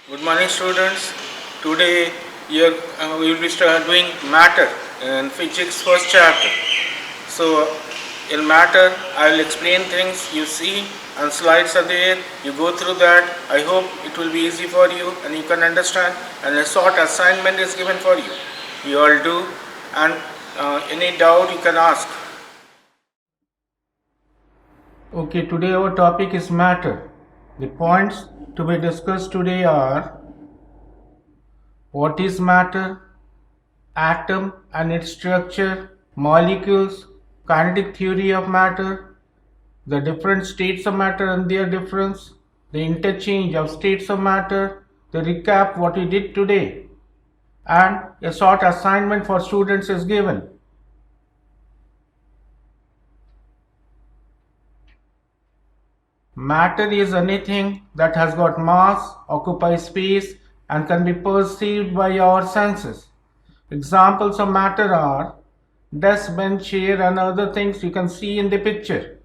Good morning, students. Today we will be doing matter in physics first chapter. So in matter, I will explain things you see and slides are there. You go through that. I hope it will be easy for you and you can understand. And a short assignment is given for you. You all do. And any doubt you can ask. Okay, today our topic is matter. The points to be discussed today are: what is matter, atom and its structure, molecules, kinetic theory of matter, the different states of matter and their difference, the interchange of states of matter, the recap what we did today, and a short assignment for students is given. Matter is anything that has got mass, occupies space, and can be perceived by our senses. Examples of matter are desk, bench, chair, and other things you can see in the picture.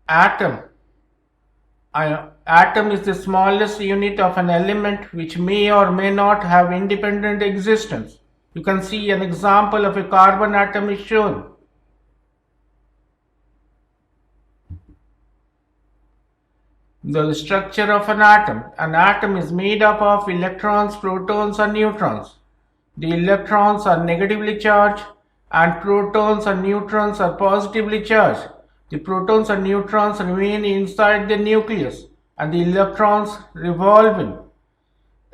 Atom. Atom is the smallest unit of an element which may or may not have independent existence. You can see an example of a carbon atom is shown. The structure of an atom is made up of electrons, protons and neutrons. The electrons are negatively charged and protons and neutrons are positively charged. The protons and neutrons remain inside the nucleus and the electrons revolving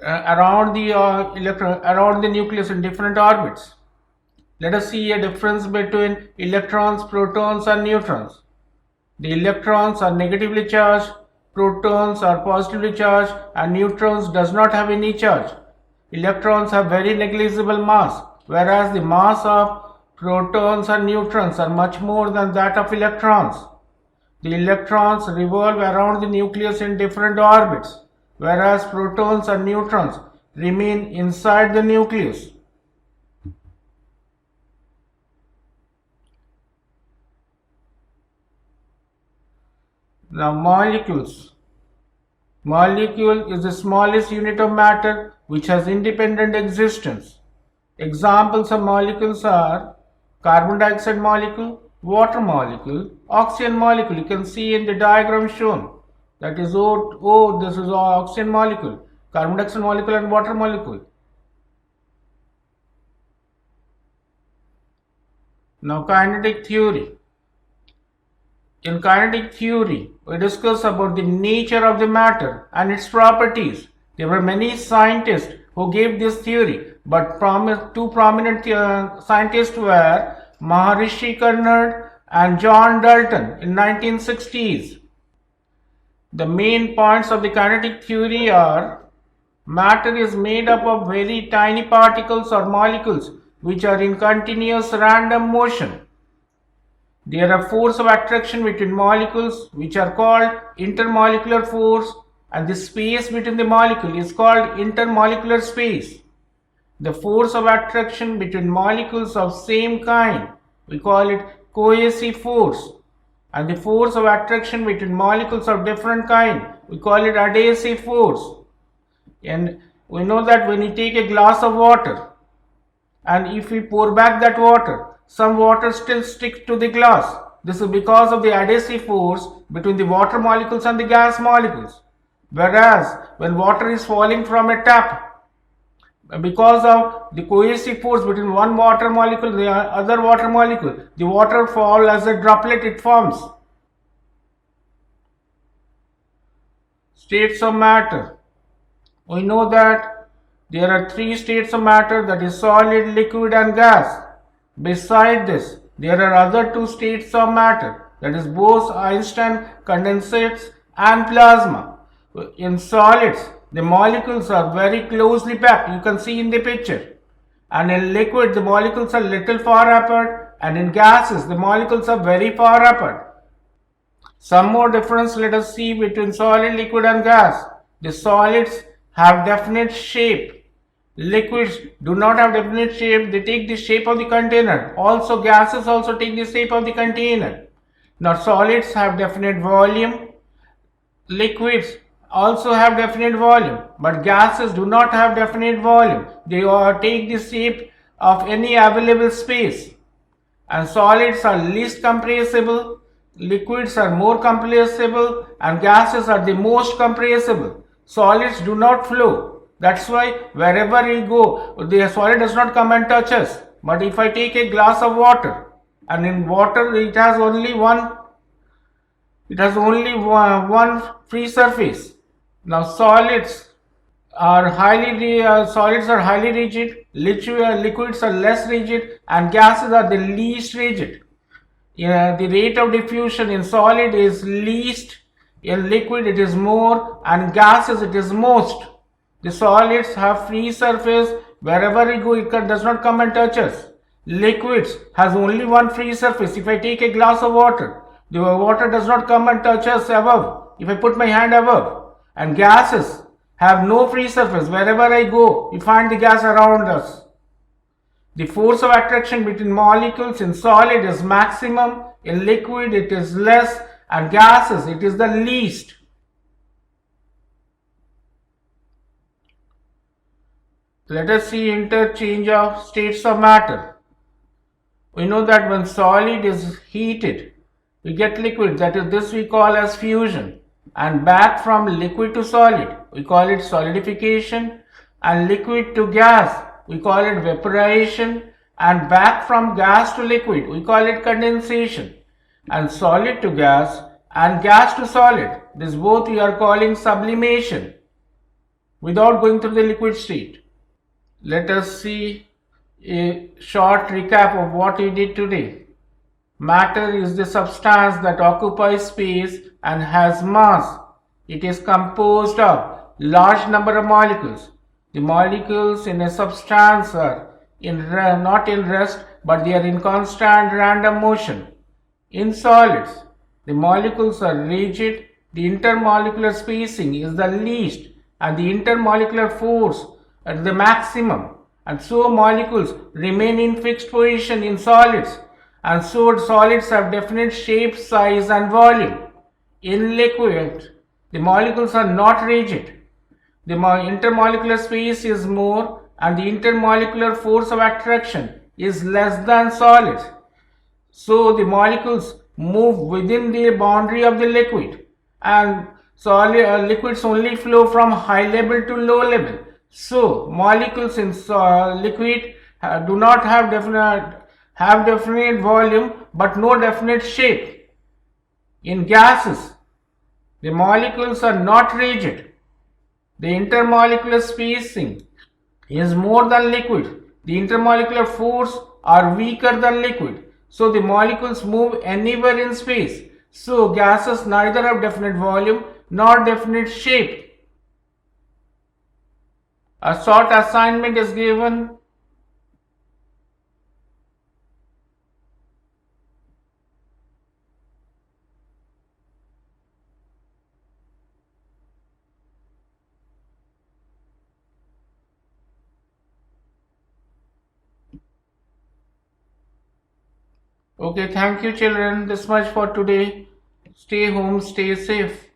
around the nucleus in different orbits. Let us see a difference between electrons, protons and neutrons. The electrons are negatively charged, protons are positively charged, and neutrons does not have any charge. Electrons have very negligible mass, whereas the mass of protons and neutrons are much more than that of electrons. The electrons revolve around the nucleus in different orbits, whereas protons and neutrons remain inside the nucleus. Now molecules. Molecule is the smallest unit of matter which has independent existence. Examples of molecules are carbon dioxide molecule, water molecule, oxygen molecule. You can see in the diagram shown. That is O, this is oxygen molecule, carbon dioxide molecule and water molecule. Now kinetic theory. In kinetic theory, we discuss about the nature of the matter and its properties. There were many scientists who gave this theory, but two prominent scientists were Maharishi Carnot and John Dalton in 1960s. The main points of the kinetic theory are: matter is made up of very tiny particles or molecules which are in continuous random motion. There are force of attraction between molecules which are called intermolecular force, and the space between the molecule is called intermolecular space. The force of attraction between molecules of same kind, we call it cohesive force, and the force of attraction between molecules of different kind, we call it adhesive force. And we know that when you take a glass of water and if we pour back that water, some water still sticks to the glass. This is because of the adhesive force between the water molecules and the gas molecules. Whereas when water is falling from a tap, because of the cohesive force between one water molecule and the other water molecule, the water falls as a droplet it forms. States of matter. We know that there are three states of matter, that is solid, liquid and gas. Beside this, there are other two states of matter, that is Bose-Einstein condensates and plasma. In solids, the molecules are very closely packed, you can see in the picture. And in liquid, the molecules are little far apart, and in gases, the molecules are very far apart. Some more difference let us see between solid, liquid and gas. The solids have definite shape, Liquids do not have definite shape, they take the shape of the container. Also, gases also take the shape of the container. Now, solids have definite volume, liquids also have definite volume, but gases do not have definite volume. They all take the shape of any available space. And solids are least compressible, liquids are more compressible, and gases are the most compressible. Solids do not flow. That's why wherever we go, the solid does not come and touch us. But if I take a glass of water, and in water it has only one free surface. Now solids are highly rigid, liquids are less rigid, and gases are the least rigid. The rate of diffusion in solid is least, in liquid it is more, and gases it is most. The solids have free surface, wherever we go it does not come and touch us. Liquids has only one free surface. If I take a glass of water, the water does not come and touch us above. If I put my hand above, and gases have no free surface. Wherever I go, we find the gas around us. The force of attraction between molecules in solid is maximum, in liquid it is less, and gases it is the least. Let us see interchange of states of matter. We know that when solid is heated, we get liquid, that is, this we call as fusion, and back from liquid to solid, we call it solidification, and liquid to gas, we call it vaporization, and back from gas to liquid, we call it condensation, and solid to gas and gas to solid, this both we are calling sublimation, without going through the liquid state. Let us see a short recap of what we did today. Matter is the substance that occupies space and has mass. It is composed of large number of molecules. The molecules in a substance are not in rest, but they are in constant random motion. In solids, the molecules are rigid, the intermolecular spacing is the least, and the intermolecular force at the maximum, and so molecules remain in fixed position in solids, and so solids have definite shape, size, and volume. In liquid, the molecules are not rigid. The intermolecular space is more, and the intermolecular force of attraction is less than solids. So the molecules move within the boundary of the liquid, and liquids only flow from high level to low level. So molecules in liquid do not have definite volume but no definite shape. In gases, the molecules are not rigid. The intermolecular spacing is more than liquid. The intermolecular force are weaker than liquid. So the molecules move anywhere in space. So gases neither have definite volume nor definite shape. A short assignment is given. Okay, thank you children. This much for today. Stay home, stay safe.